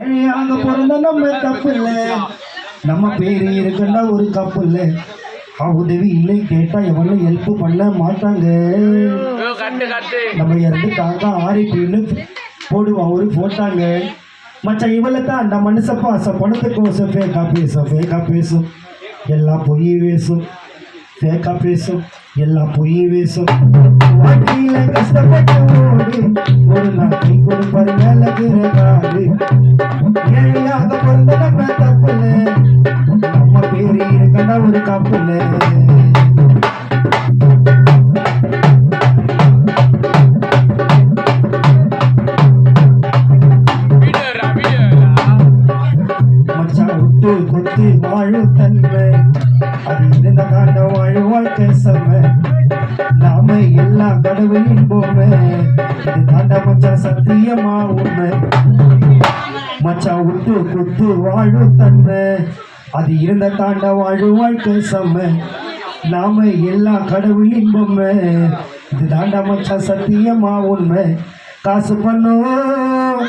அங்க பிறந்த நம்ம தப்பு இல்லை, நம்ம பேரு இருக்குன்னா ஒரு தப்பு இல்லை. உதவி இல்லை கேட்டா எவனும் ஹெல்ப் பண்ண மாட்டாங்க. நம்ம இறந்துட்டாங்க ஆரிப்பின்னு போடுவான் ஒரு போட்டாங்க. மச்சான் இவளை தான் அந்த மனுஷ பாசம் பணத்துக்கோசம் ஃபேக்கா பேசும் எல்லாம் பொய் பேசும், ஃபேக்கா பேசும் எல்லாம் பொய் பேசும். வாழ்க்கையில கஷ்டப்பட்டு ஓடு ஒரு நாள் கை கொடுப்பாரு மேலகுறாரு. ஏழையாக பிறந்த நம்ம தப்புல, நம்ம பேரு இருக்கா ஒரு கப்புல. விட்டு கொத்து வாழும் தன்மை அது இருந்த காண்ட வாழு வாழ்க்கை செம்ம. நாம எல்லாம் கடவுளின் போமே, இது தாண்ட மச்சான் சத்தியமா உண்மை. மச்சான் விட்டு கொத்து வாழும் தன்மை அது இருந்த தாண்ட வாழு வாழ்க்கை செம்ம. நாம எல்லாம் கடவுளின் பொம்மை, இது தாண்ட மச்சான் சத்தியமா உண்மை. காசு பண்ணும்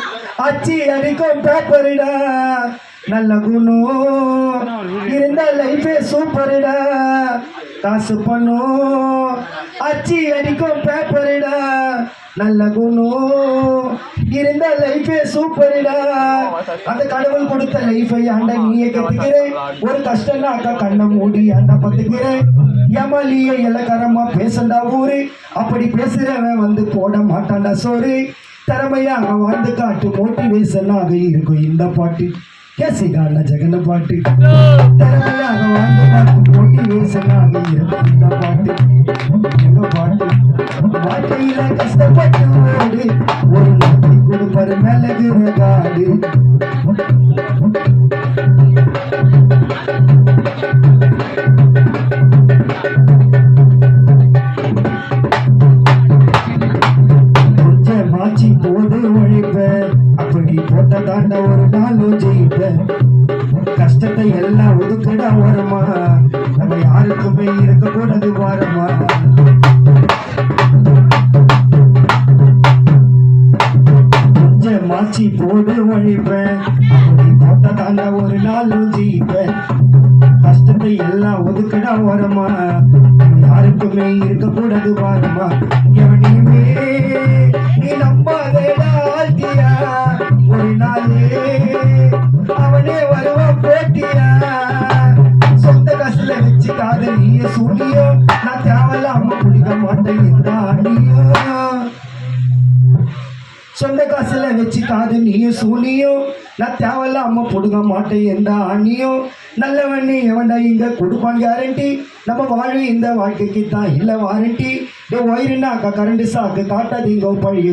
அச்சி அடிக்கும் பேப்பரிடா, நல்ல குணம் இருந்த லைஃபே சூப்பரிடா. காசு பண்ணும் அச்சி அடிக்கும் பேப்பரிடா, நல்ல குணம் இருந்த லைஃபே சூப்பரிடா. அந்த கடவுள் கொடுத்த லைஃபை ஆண்ட நீயே கத்துக்கிறேன். ஒரு கஷ்டம்னா அக்கா கண்ணை மூடி ஆண்டா பத்துக்கிறேன். ஏமாலிய இலக்கரமா பேசண்டா ஊரு, அப்படி பேசுறவன் வந்து போட மாட்டான்டா சோறு. திறமையாக வாழ்ந்து காட்டு மோட்டிவேஷனாக இருக்கும் இந்த பாட்டு. கேசிகான ஜெகன பாட்டு திறமையாக வாழ்ந்து பாட்டு மோட்டிவேஷனாக இருக்கும் இந்த பாட்டு. எங்க பாட்டு வாழ்க்கையில கஷ்டப்பட்டு ஓடு ஒரு நாட்டி கொடுப்பாரு மேலகுற காடு. கொஞ்சம் மாச்சி போது உழைப்பேன், அப்படி போட்ட தாண்ட ஒரு நாளும் ஜெயிப்பேன். கஷ்டத்தை எல்லாம் ஒதுக்கிட ஓரமா, நம்ம யாருக்குமே இருக்கக்கூடாது வாரமா. கொஞ்சம் மாச்சி போது உழைப்பேன், அப்படி போட்ட தாண்ட ஒரு நாளும் ஜெயிப்பேன். கஷ்டத்தை எல்லாம் ஒதுக்கிட ஓரமா, யாருக்குமே இருக்கக்கூடாது வாரமா. எவனையுமே நீ நம்பாதேடா ஆழ்த்தியா, ஒரு நாளே அவனே வருவான் போட்டியா. சொந்த காசுல வச்சு காதலிய சூழியோ, நான் தேவையில்லாம குடிக்க மாட்டேன் எந்த ஆணியோ. சொந்த காசுல வச்சு காதலிய சூழியோ, நான் தேவையில்லாம பொடுங்க மாட்டேன் எந்த ஆணியோ. நல்லவண்ணி எவன்டா இங்க கொடுப்பான் கேரண்டி, நம்ம வாழ இந்த வாழ்க்கைக்கு தான் இல்லை வாரண்டி. ஒயிருன்னாக்கா கரண்ட் சாக்கு காட்டாதீங்க பழைய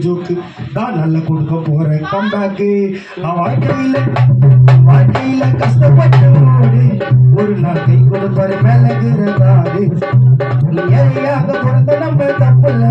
ஜோக்கு தான் நல்லா கொடுக்க போறேன் கம்பேக்கு. வாழ்க்கையில கஷ்டப்பட்டு ஓடு ஒரு நாள் கை கொடுப்பாரு மேலகுறாரு. ஏழையாக பிறந்த நம்ம தப்புல,